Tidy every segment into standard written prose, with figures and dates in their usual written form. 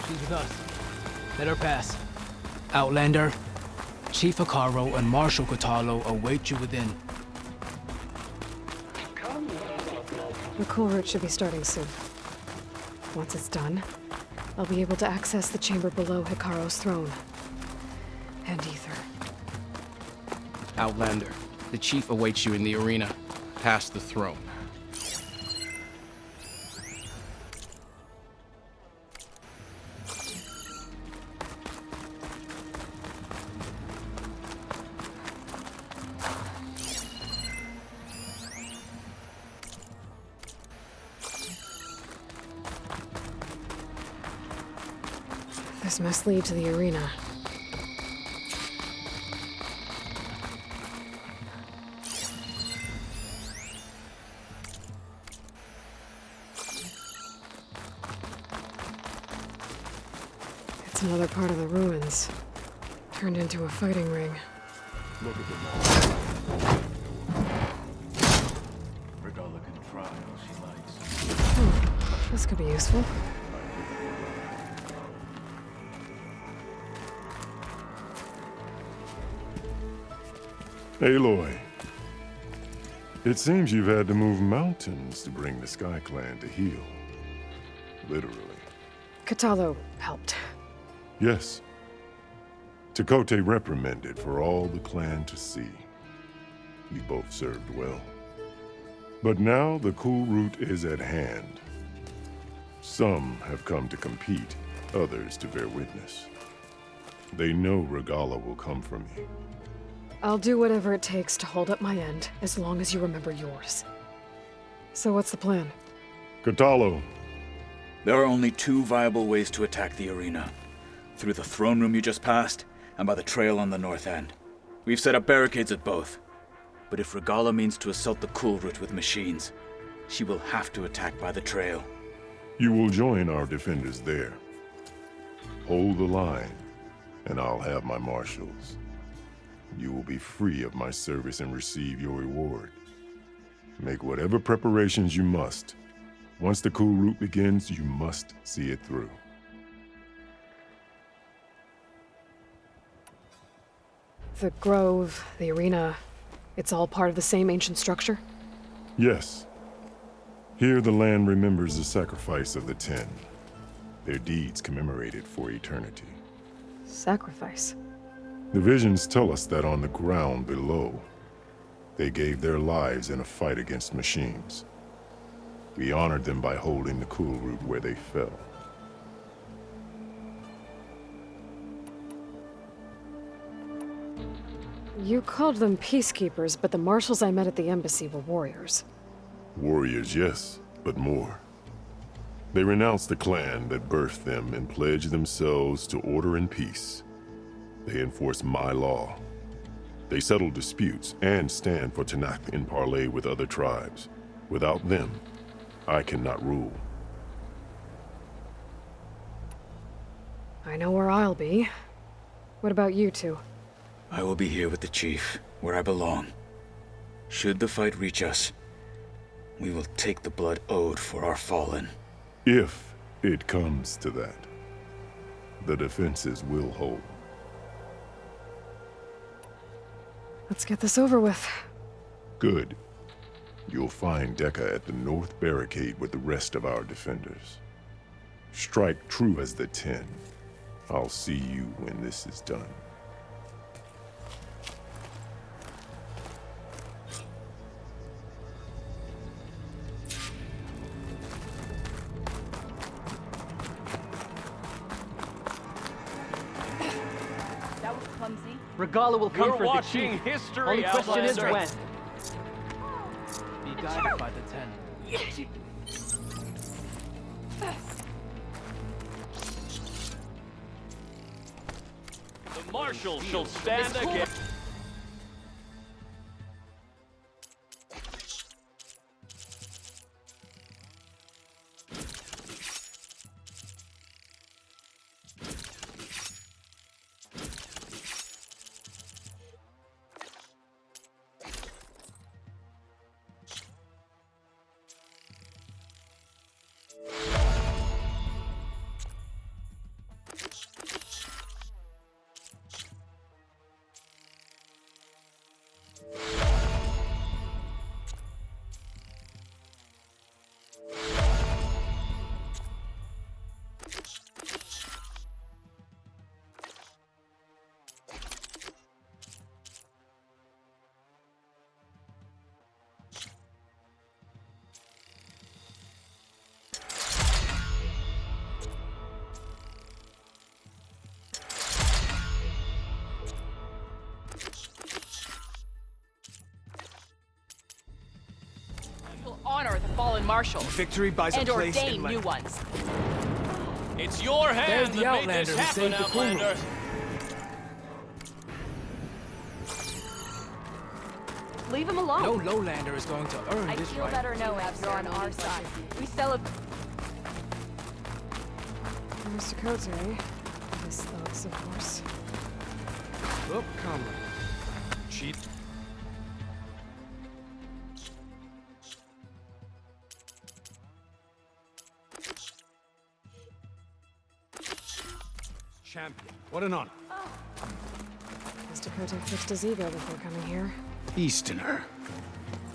She's with us. Let her pass. Outlander, Chief Hikaru and Marshal Katalo await you within. The Kulrut should be starting soon. Once it's done, I'll be able to access the chamber below Hikaru's throne. And Ether. Outlander, the chief awaits you in the arena, past the throne. This must lead to the arena. It's another part of the ruins. Turned into a fighting ring. Look at the mall. Regala can try all she likes. This could be useful. Aloy, it seems you've had to move mountains to bring the Sky Clan to heel. Literally. Katalo helped. Yes. Tekote reprimanded for all the clan to see. You both served well. But now the Kulrut is at hand. Some have come to compete, others to bear witness. They know Regala will come for me. I'll do whatever it takes to hold up my end, as long as you remember yours. So what's the plan? Katalo. There are only two viable ways to attack the arena. Through the throne room you just passed, and by the trail on the north end. We've set up barricades at both. But if Regala means to assault the Kulrut with machines, she will have to attack by the trail. You will join our defenders there. Hold the line, and I'll have my marshals. You will be free of my service and receive your reward. Make whatever preparations you must. Once the Kulrut begins, you must see it through. The grove, the arena, it's all part of the same ancient structure? Yes. Here the land remembers the sacrifice of the Ten. Their deeds commemorated for eternity. Sacrifice? The visions tell us that on the ground below, they gave their lives in a fight against machines. We honored them by holding the Kulrut where they fell. You called them peacekeepers, but the marshals I met at the embassy were warriors. Warriors, yes, but more. They renounced the clan that birthed them and pledged themselves to order and peace. They enforce my law. They settle disputes and stand for Tanakh in parley with other tribes. Without them, I cannot rule. I know where I'll be. What about you two? I will be here with the chief, where I belong. Should the fight reach us, we will take the blood owed for our fallen. If it comes to that, the defenses will hold. Let's get this over with. Good. You'll find Dekka at the north barricade with the rest of our defenders. Strike true as the Ten. I'll see you when this is done. That was clumsy. Regala will come You're for the watching chief. history, Only question is Outlander. when. Be guided by the Ten. The marshal shall stand again. marshals. Victory buys a and place ordain in new my... ones. It's your There's hand the that made Outlander this who happen, saved the Outlander. Kulrut. Leave him alone. No lowlander is going to earn I this feel right. better knowing you're on our side. We celebrate. Mr. Coates, eh? His thoughts, of course. Look, comrade. Chief. Champion. What an honor. Mr. Cote fixed his ego before coming here. Easterner.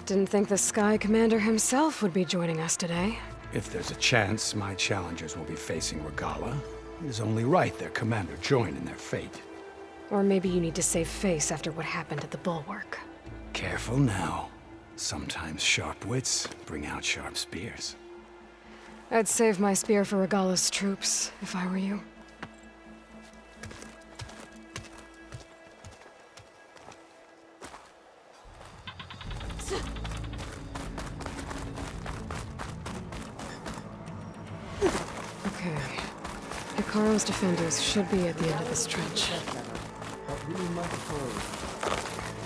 Didn't think the Sky Commander himself would be joining us today. If there's a chance my challengers will be facing Regala, it is only right their commander join in their fate. Or maybe you need to save face after what happened at the Bulwark. Careful now. Sometimes sharp wits bring out sharp spears. I'd save my spear for Regala's troops, if I were you. Okay. Hikaro's defenders should be at the end of this trench. But we must hold.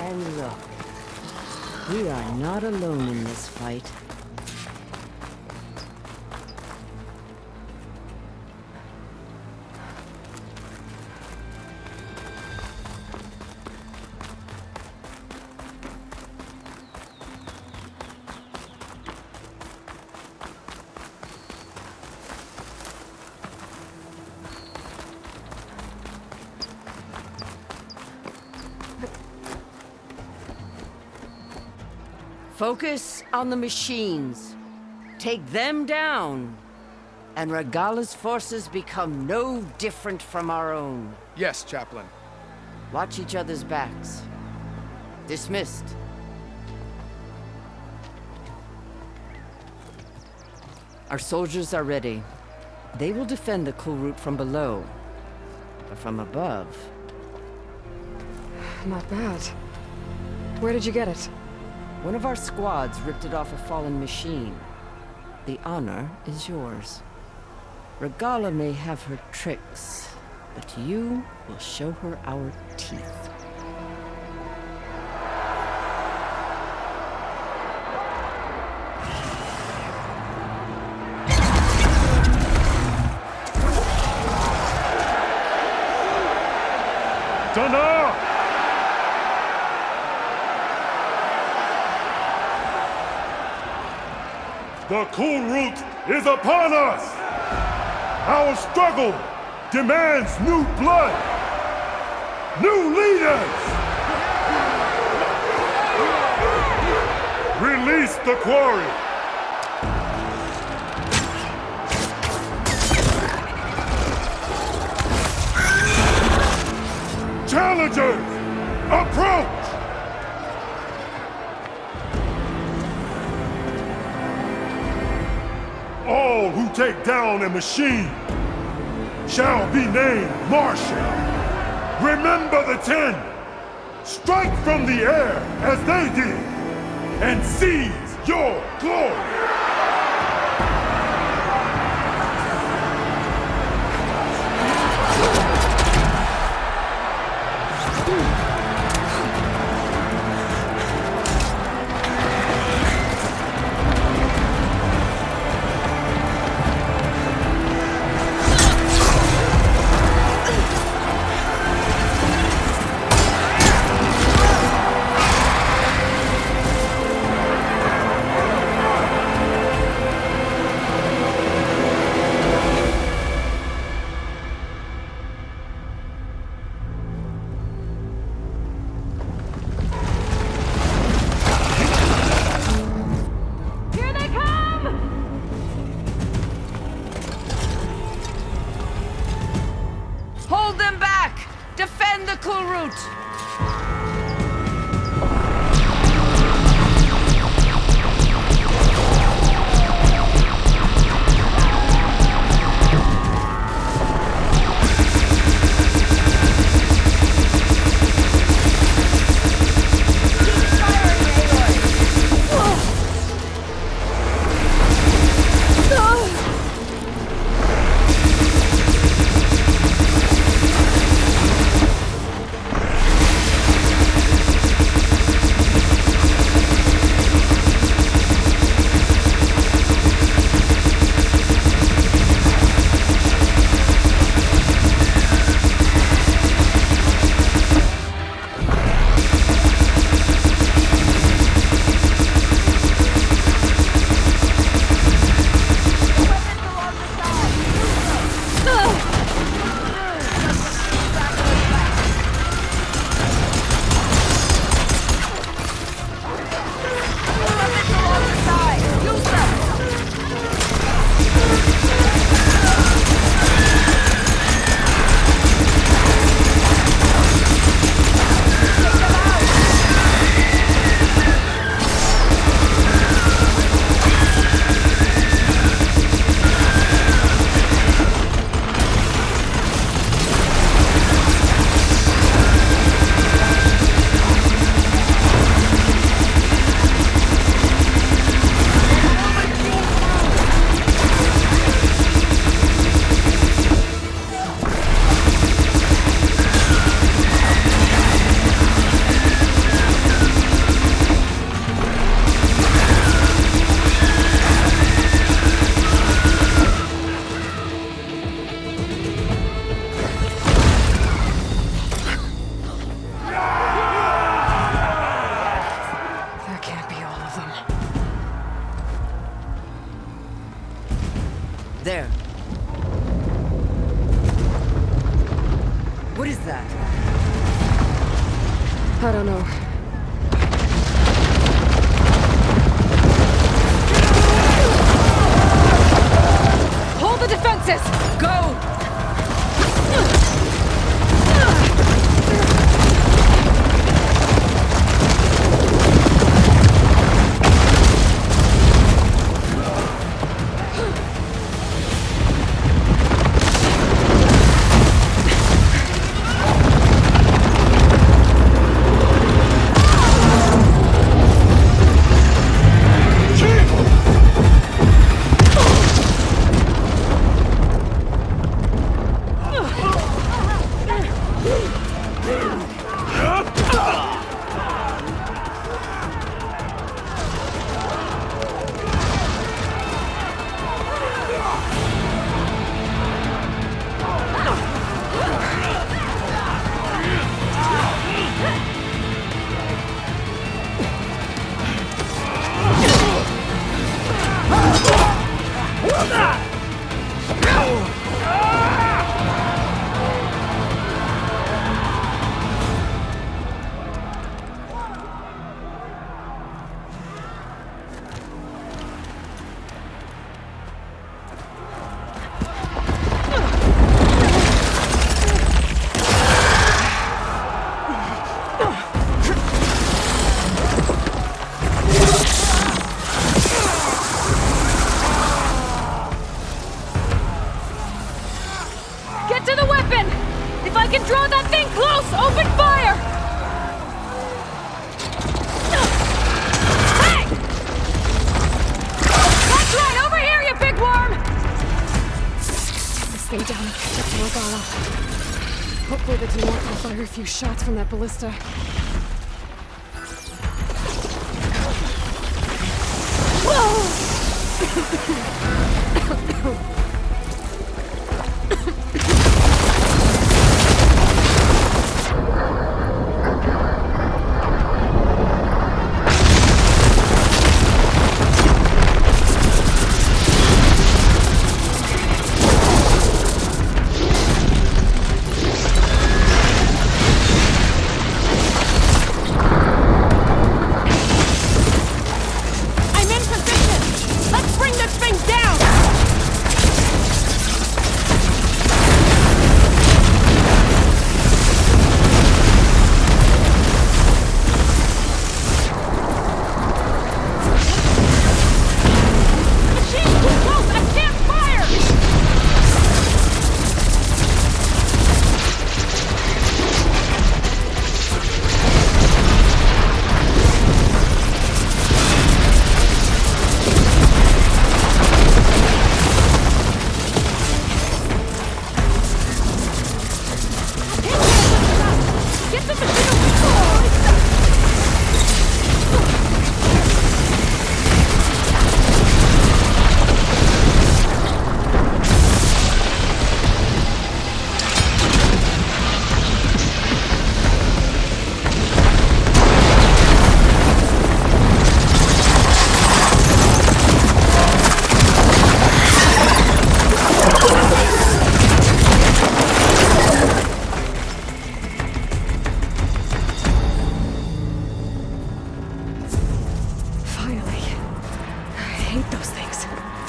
And look, we are not alone in this fight. Focus on the machines. Take them down. And Regala's forces become no different from our own. Yes, Chaplain. Watch each other's backs. Dismissed. Our soldiers are ready. They will defend the Kulrut from below. But from above... Not bad. Where did you get it? One of our squads ripped it off a fallen machine. The honor is yours. Regala may have her tricks, but you will show her our teeth. Dana! The Kulrut is upon us! Our struggle demands new blood! New leaders! Release the quarry! Challengers, approach! All who take down a machine shall be named marshal. Remember the 10. Strike from the air as they did, and seize your glory. Hold them back! Defend the Kulrut! There. What is that? I don't know. Hold the defenses! Go! Hopefully the Tenor can fire a few shots from that ballista.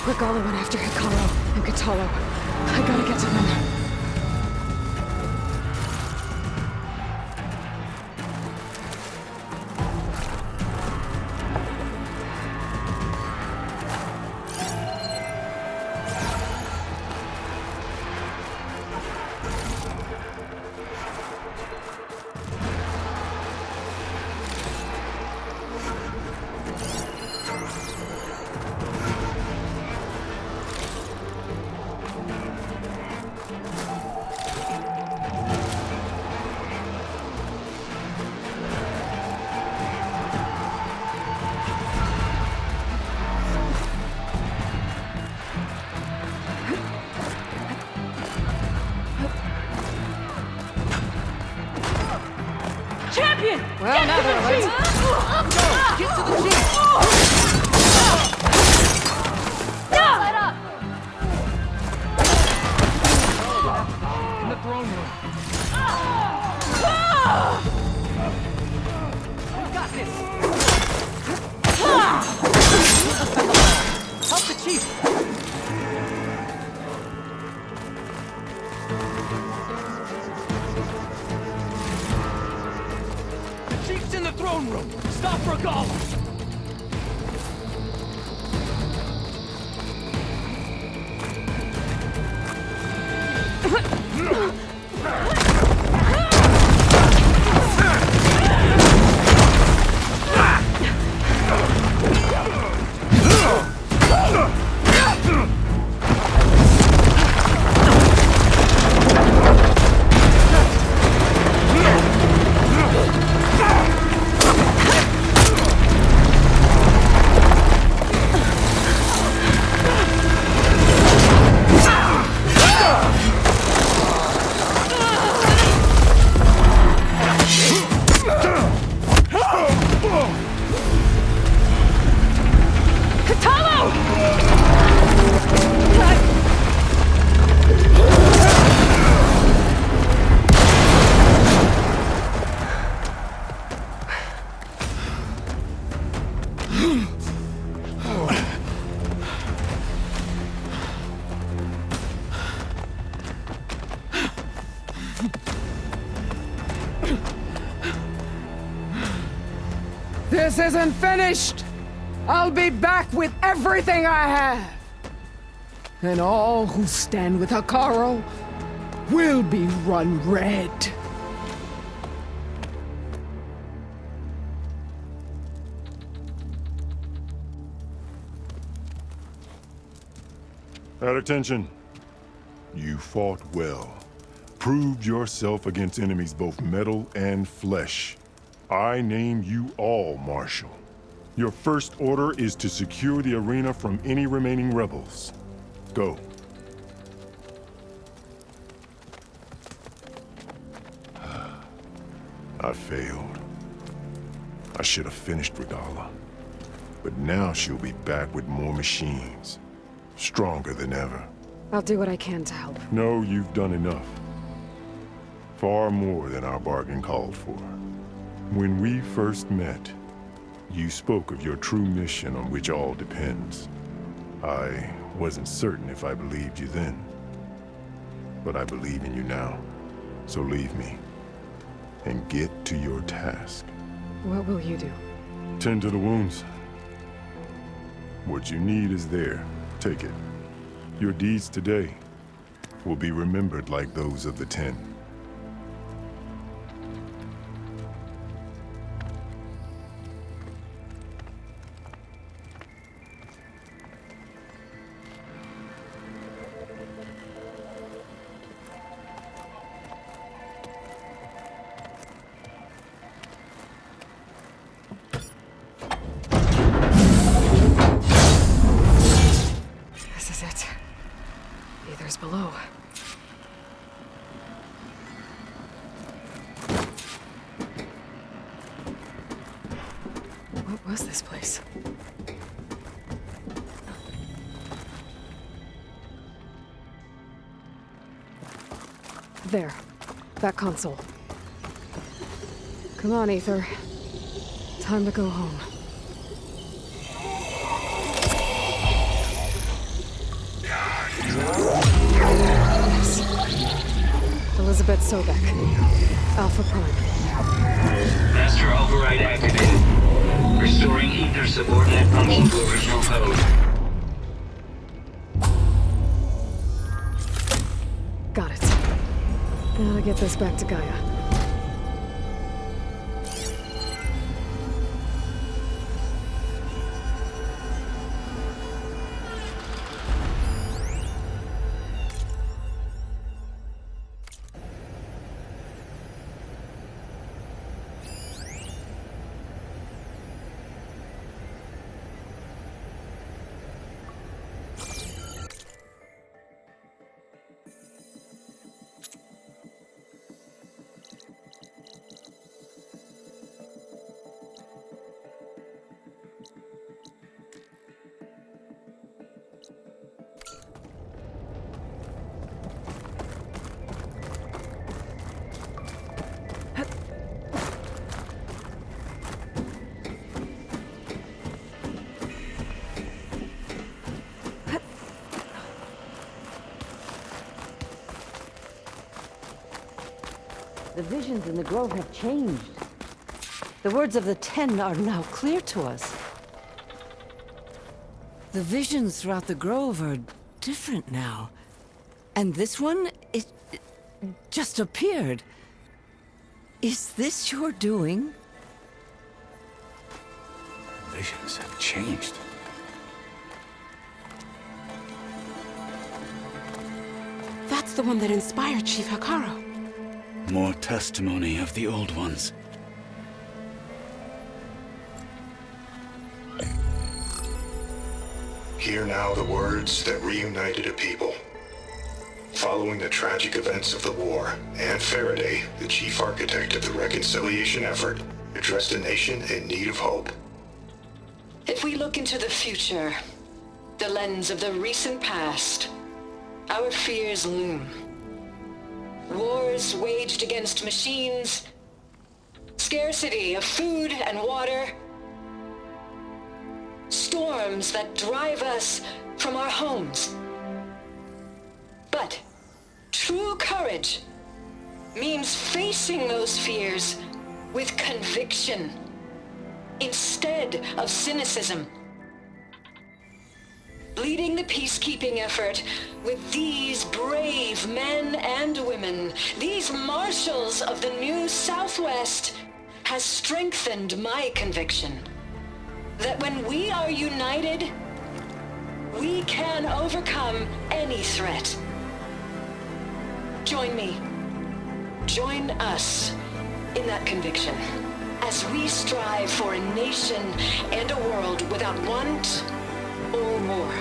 Regala went after Hikaru and Katalo. I gotta get to them. Well, now they're late. Go! Get to the jeep! Let up! Regala! This isn't finished! I'll be back with everything I have! And all who stand with Hekarro will be run red. At attention. You fought well. Proved yourself against enemies both metal and flesh. I name you all Marshal. Your first order is to secure the arena from any remaining rebels. Go. I failed. I should have finished Regala. But now she'll be back with more machines. Stronger than ever. I'll do what I can to help. No, you've done enough. Far more than our bargain called for. When we first met, you spoke of your true mission on which all depends. I wasn't certain if I believed you then. But I believe in you now. So leave me. And get to your task. What will you do? Tend to the wounds. What you need is there. Take it. Your deeds today will be remembered like those of the 10. This is it. Aether's below. What was this place? There. That console. Come on, Aether. Time to go home. Elizabeth Sobek. Alpha Prime. Master override activated. Restoring ether subordinate function to original code. Got it. Gotta get this back to Gaia. The visions in the grove have changed. The words of the Ten are now clear to us. The visions throughout the grove are different now. And this one, it just appeared. Is this your doing? Visions have changed. That's the one that inspired Chief Hikaru. More testimony of the old ones. Hear now the words that reunited a people. Following the tragic events of the war, Anne Faraday, the chief architect of the reconciliation effort, addressed a nation in need of hope. If we look into the future, the lens of the recent past, our fears loom. Wars waged against machines, scarcity of food and water, storms that drive us from our homes. But true courage means facing those fears with conviction instead of cynicism. Leading the peacekeeping effort with these brave men and women, these marshals of the new Southwest, has strengthened my conviction that when we are united, we can overcome any threat. Join me. Join us in that conviction as we strive for a nation and a world without want or war.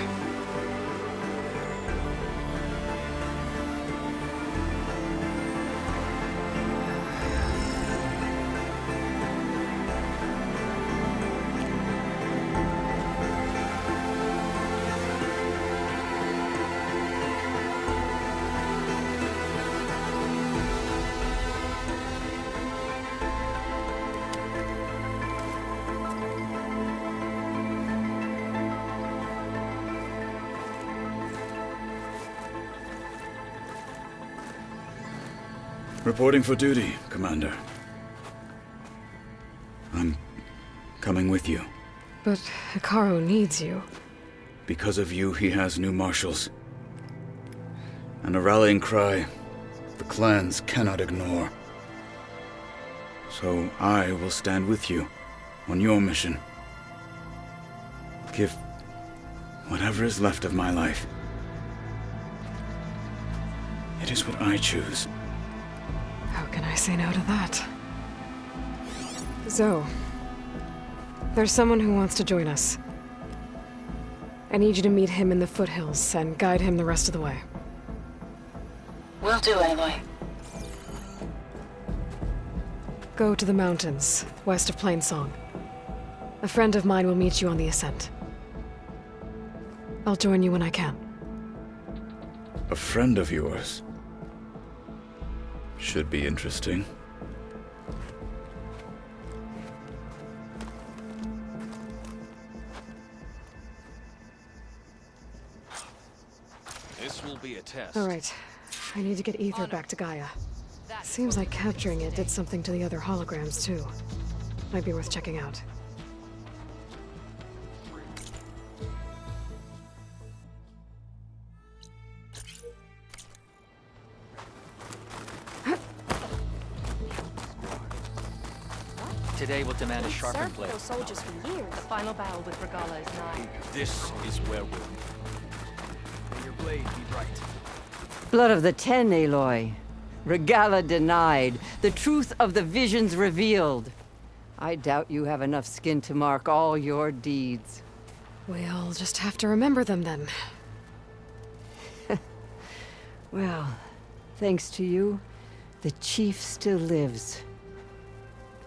Reporting for duty, Commander. I'm coming with you. But Hikaru needs you. Because of you, he has new marshals. And a rallying cry the clans cannot ignore. So I will stand with you on your mission. Give whatever is left of my life. It is what I choose. How can I say no to that? Zoe, there's someone who wants to join us. I need you to meet him in the foothills and guide him the rest of the way. Will do, Aloy. Go to the mountains, west of Plainsong. A friend of mine will meet you on the ascent. I'll join you when I can. A friend of yours? Should be interesting. This will be a test. All right. I need to get Ether back to Gaia. Seems like capturing it did something to the other holograms, too. Might be worth checking out. Today will demand a sharpened blade. Those soldiers for years. The final battle with Regala is nigh. This is where we'll... May your blade be bright. Blood of the Ten, Aloy. Regala denied. The truth of the visions revealed. I doubt you have enough skin to mark all your deeds. We'll just have to remember them then. Well, thanks to you, the Chief still lives.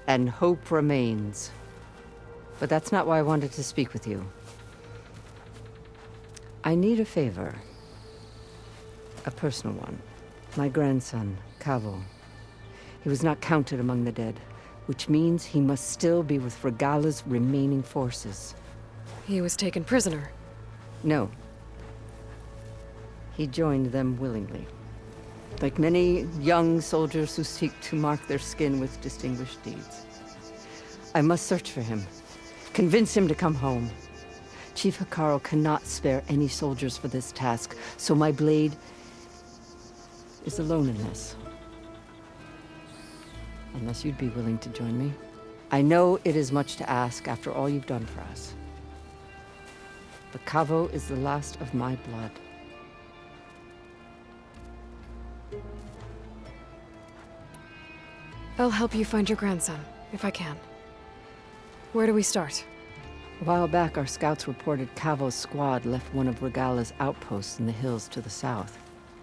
And hope remains. But that's not why I wanted to speak with you. I need a favor. A personal one. My grandson, Kavo. He was not counted among the dead, which means he must still be with Regala's remaining forces. He was taken prisoner. No. He joined them willingly. Like many young soldiers who seek to mark their skin with distinguished deeds. I must search for him. Convince him to come home. Chief Hikaru cannot spare any soldiers for this task, so my blade is alone in this. Unless you'd be willing to join me. I know it is much to ask after all you've done for us. But Kavo is the last of my blood. I'll help you find your grandson, if I can. Where do we start? A while back, our scouts reported Kavo's squad left one of Regala's outposts in the hills to the south.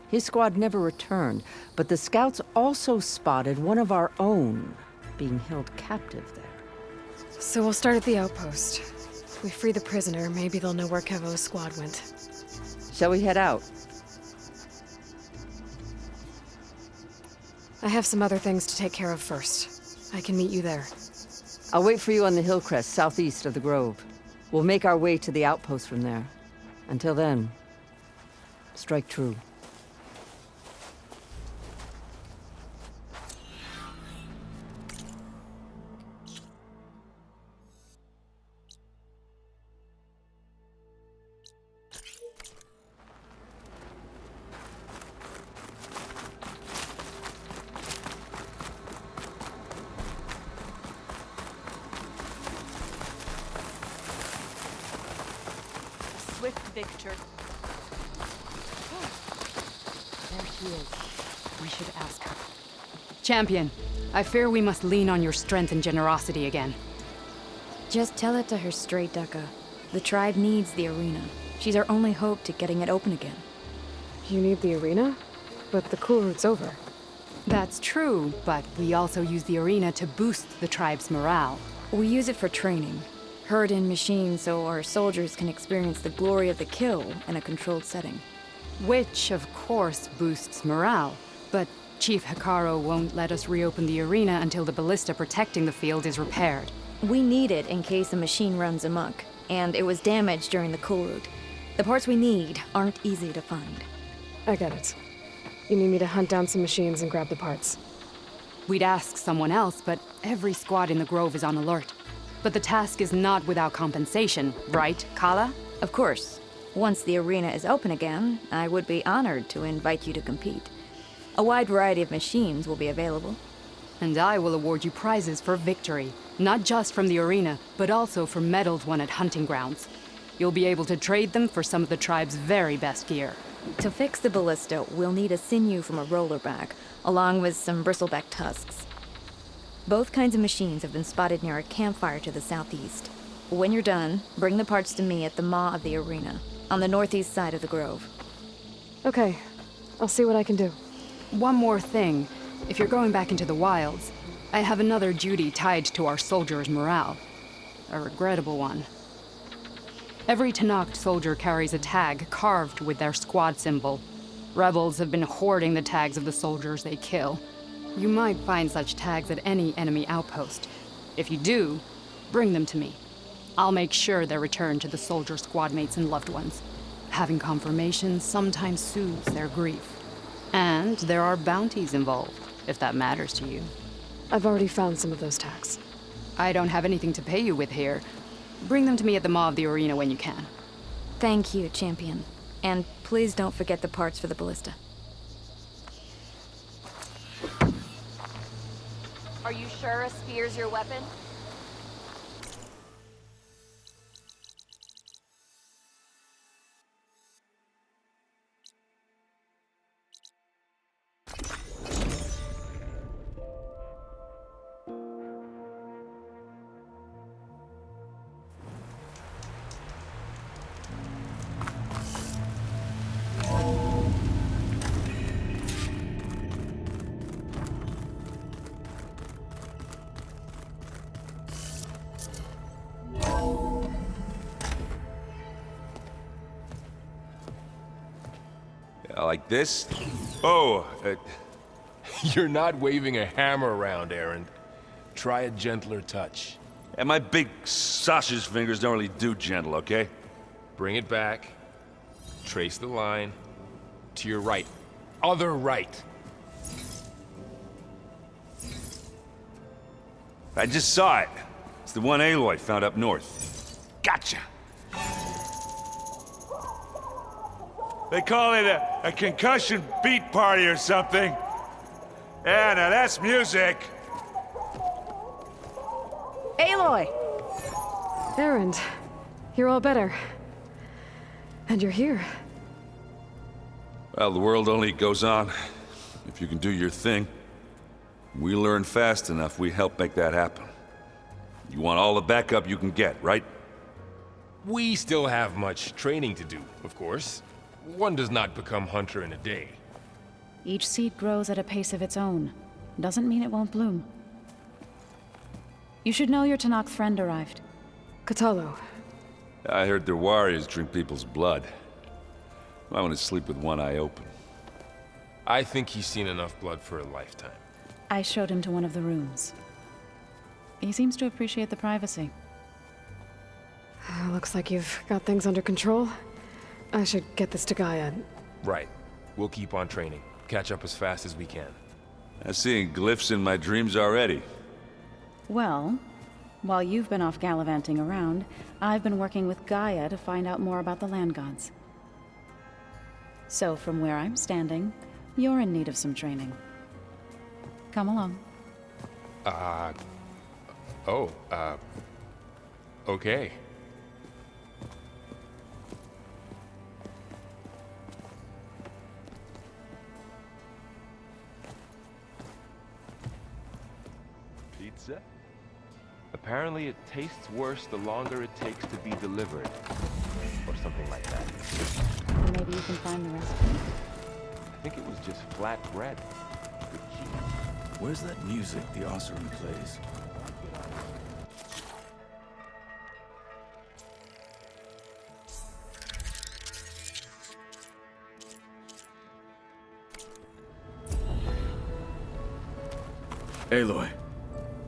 His squad never returned, but the scouts also spotted one of our own being held captive there. So we'll start at the outpost. If we free the prisoner, maybe they'll know where Kevo's squad went. Shall we head out? I have some other things to take care of first. I can meet you there. I'll wait for you on the hill crest southeast of the grove. We'll make our way to the outpost from there. Until then, strike true. Swift victor. There she is. We should ask her. Champion, I fear we must lean on your strength and generosity again. Just tell it to her straight, Dekka. The tribe needs the arena. She's our only hope to getting it open again. You need the arena? But the Kulrut's over. That's true, but we also use the arena to boost the tribe's morale. We use it for training. Herd in machines so our soldiers can experience the glory of the kill in a controlled setting. Which, of course, boosts morale. But Chief Hikaru won't let us reopen the arena until the ballista protecting the field is repaired. We need it in case a machine runs amok, and it was damaged during the Kulrut. The parts we need aren't easy to find. I get it. You need me to hunt down some machines and grab the parts. We'd ask someone else, but every squad in the grove is on alert. But the task is not without compensation, right, Kala? Of course. Once the arena is open again, I would be honored to invite you to compete. A wide variety of machines will be available. And I will award you prizes for victory, not just from the arena, but also for medals won at hunting grounds. You'll be able to trade them for some of the tribe's very best gear. To fix the ballista, we'll need a sinew from a rollerback, along with some bristleback tusks. Both kinds of machines have been spotted near a campfire to the southeast. When you're done, bring the parts to me at the maw of the arena, on the northeast side of the grove. Okay, I'll see what I can do. One more thing. If you're going back into the wilds, I have another duty tied to our soldiers' morale. A regrettable one. Every Tenakth soldier carries a tag carved with their squad symbol. Rebels have been hoarding the tags of the soldiers they kill. You might find such tags at any enemy outpost. If you do, bring them to me. I'll make sure they're returned to the soldier squad mates and loved ones. Having confirmation sometimes soothes their grief. And there are bounties involved, if that matters to you. I've already found some of those tags. I don't have anything to pay you with here. Bring them to me at the maw of the arena when you can. Thank you, champion. And please don't forget the parts for the ballista. Are you sure a spear's your weapon? Like this? Oh, You're not waving a hammer around, Aaron. Try a gentler touch. and my big sausage fingers don't really do gentle, okay? Bring it back. Trace the line. To your right. Other right. I just saw it. the one Aloy found up north. Gotcha. They call it a concussion beat party or something. Yeah, now that's music. Aloy! Erend, you're all better. And you're here. Well, the world only goes on if you can do your thing. We learn fast enough, we help make that happen. You want all the backup you can get, right? We still have much training to do, of course. One does not become hunter in a day. Each seed grows at a pace of its own. Doesn't mean it won't bloom. You should know your Tanakh friend arrived. Kotallo. I heard their warriors drink people's blood. I want to sleep with one eye open. I think he's seen enough blood for a lifetime. I showed him to one of the rooms. He seems to appreciate the privacy. Looks like you've got things under control. I should get this to Gaia. Right. We'll keep on training. Catch up as fast as we can. I'm seeing glyphs in my dreams already. Well, while you've been off gallivanting around, I've been working with Gaia to find out more about the land gods. So from where I'm standing, you're in need of some training. Come along. Okay. Pizza? Apparently it tastes worse the longer it takes to be delivered. Or something like that. Maybe you can find the recipe? I think it was just flat bread. The key. Where's that music the Osserin plays? Aloy.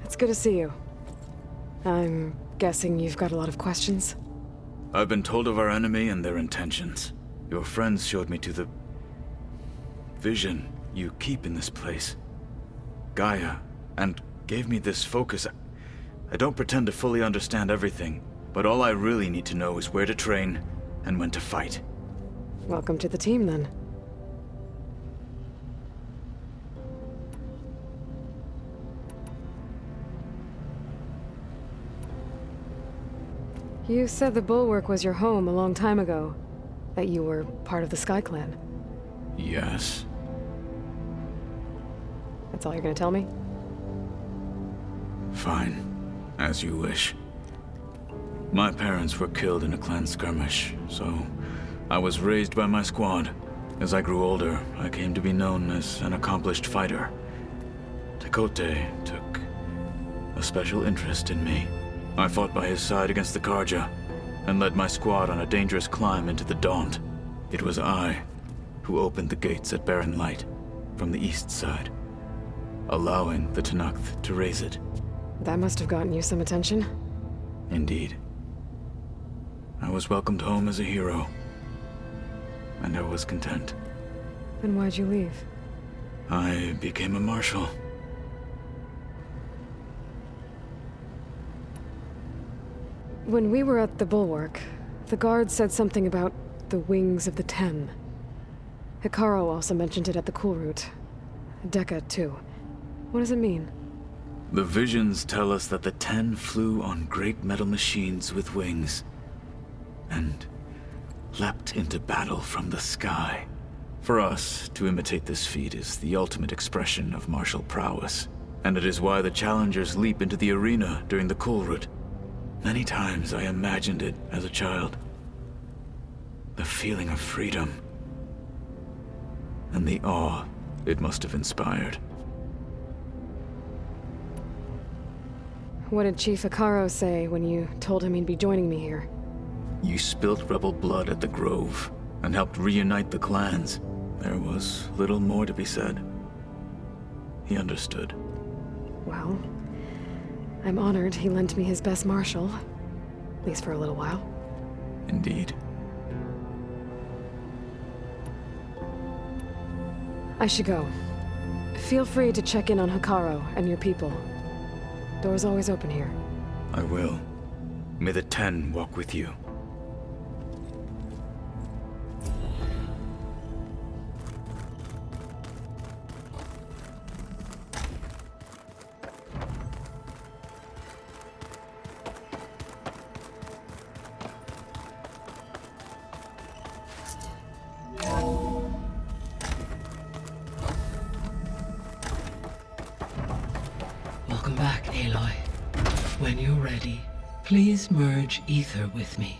It's good to see you. I'm guessing you've got a lot of questions? I've been told of our enemy and their intentions. Your friends showed me to the vision you keep in this place. Gaia, and gave me this focus. I don't pretend to fully understand everything, but all I really need to know is where to train and when to fight. Welcome to the team, then. You said the Bulwark was your home a long time ago. That you were part of the Sky Clan. Yes. That's all you're gonna tell me? Fine. As you wish. My parents were killed in a clan skirmish, so I was raised by my squad. As I grew older, I came to be known as an accomplished fighter. Tekote took a special interest in me. I fought by his side against the Karja, and led my squad on a dangerous climb into the Daunt. It was I who opened the gates at Barren Light from the east side, allowing the Tanakh to raise it. That must have gotten you some attention. Indeed. I was welcomed home as a hero, and I was content. Then why'd you leave? I became a marshal. When we were at the Bulwark, the guard said something about the Wings of the Ten. Hekarro also mentioned it at the Kulrut. Dekka, too. What does it mean? The visions tell us that the Ten flew on great metal machines with wings, and leapt into battle from the sky. For us, to imitate this feat is the ultimate expression of martial prowess, and it is why the challengers leap into the arena during the Kulrut. Many times I imagined it as a child. The feeling of freedom, and the awe it must have inspired. What did Chief Hekarro say when you told him he'd be joining me here? You spilt rebel blood at the Grove, and helped reunite the clans. There was little more to be said. He understood. Well, I'm honored he lent me his best marshal. At least for a little while. Indeed. I should go. Feel free to check in on Hekarro and your people. Door's always open here. I will. May the Ten walk with you. Welcome back, Aloy. When you're ready, please merge ether with me.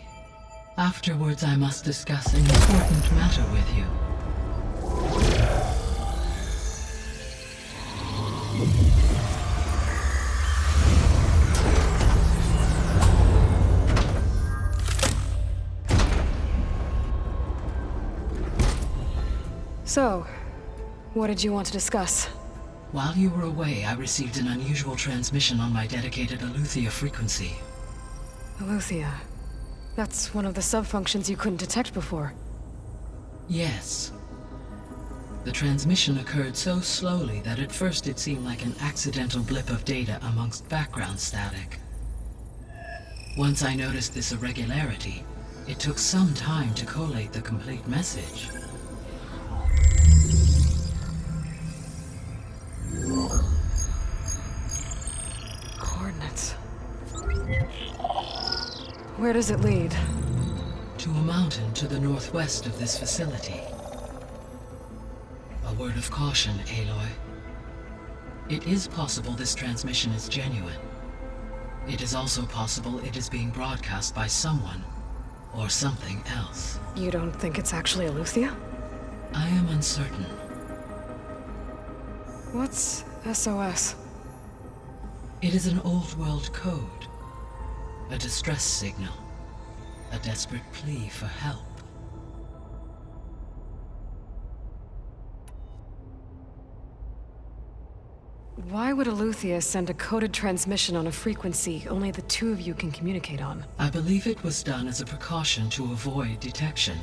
Afterwards, I must discuss an important matter with you. So, what did you want to discuss? While you were away, I received an unusual transmission on my dedicated Aletheia frequency. Aletheia. That's one of the sub-functions you couldn't detect before. Yes. The transmission occurred so slowly that at first it seemed like an accidental blip of data amongst background static. Once I noticed this irregularity, it took some time to collate the complete message. Coordinates. Where does it lead? To a mountain to the northwest of this facility. A word of caution, Aloy. It is possible this transmission is genuine. It is also possible it is being broadcast by someone or something else. You don't think it's actually Aletheia? I am uncertain. What's SOS? It is an old-world code. A distress signal. A desperate plea for help. Why would Aletheia send a coded transmission on a frequency only the two of you can communicate on? I believe it was done as a precaution to avoid detection,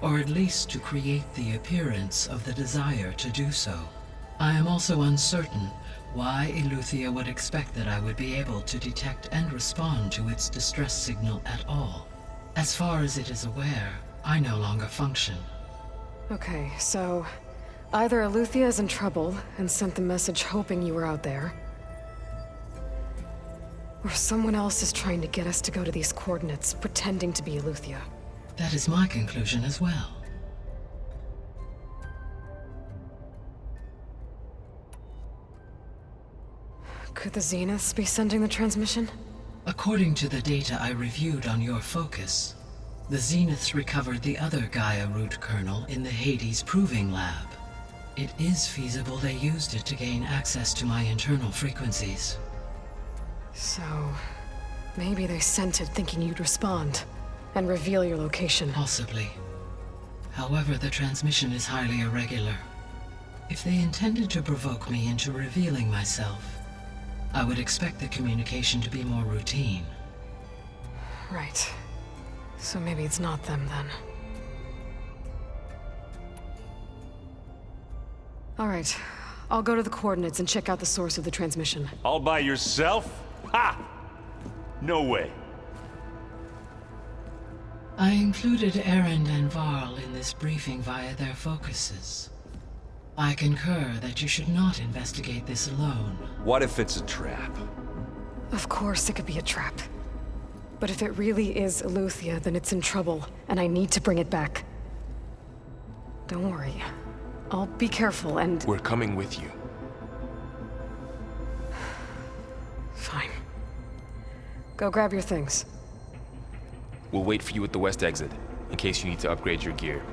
or at least to create the appearance of the desire to do so. I am also uncertain why Aletheia would expect that I would be able to detect and respond to its distress signal at all. As far as it is aware, I no longer function. Okay, so either Aletheia is in trouble and sent the message hoping you were out there, or someone else is trying to get us to go to these coordinates, pretending to be Aletheia. That is my conclusion as well. Could the Zeniths be sending the transmission? According to the data I reviewed on your focus, the Zeniths recovered the other Gaia root kernel in the Hades Proving Lab. It is feasible they used it to gain access to my internal frequencies. So, maybe they sent it thinking you'd respond and reveal your location. Possibly. However, the transmission is highly irregular. If they intended to provoke me into revealing myself, I would expect the communication to be more routine. Right. So maybe it's not them then. All right. I'll go to the coordinates and check out the source of the transmission. All by yourself? Ha! No way. I included Erend and Varl in this briefing via their focuses. I concur that you should not investigate this alone. What if it's a trap? Of course it could be a trap. But if it really is Aletheia, then it's in trouble, and I need to bring it back. Don't worry. I'll be careful and... We're coming with you. Fine. Go grab your things. We'll wait for you at the west exit, in case you need to upgrade your gear.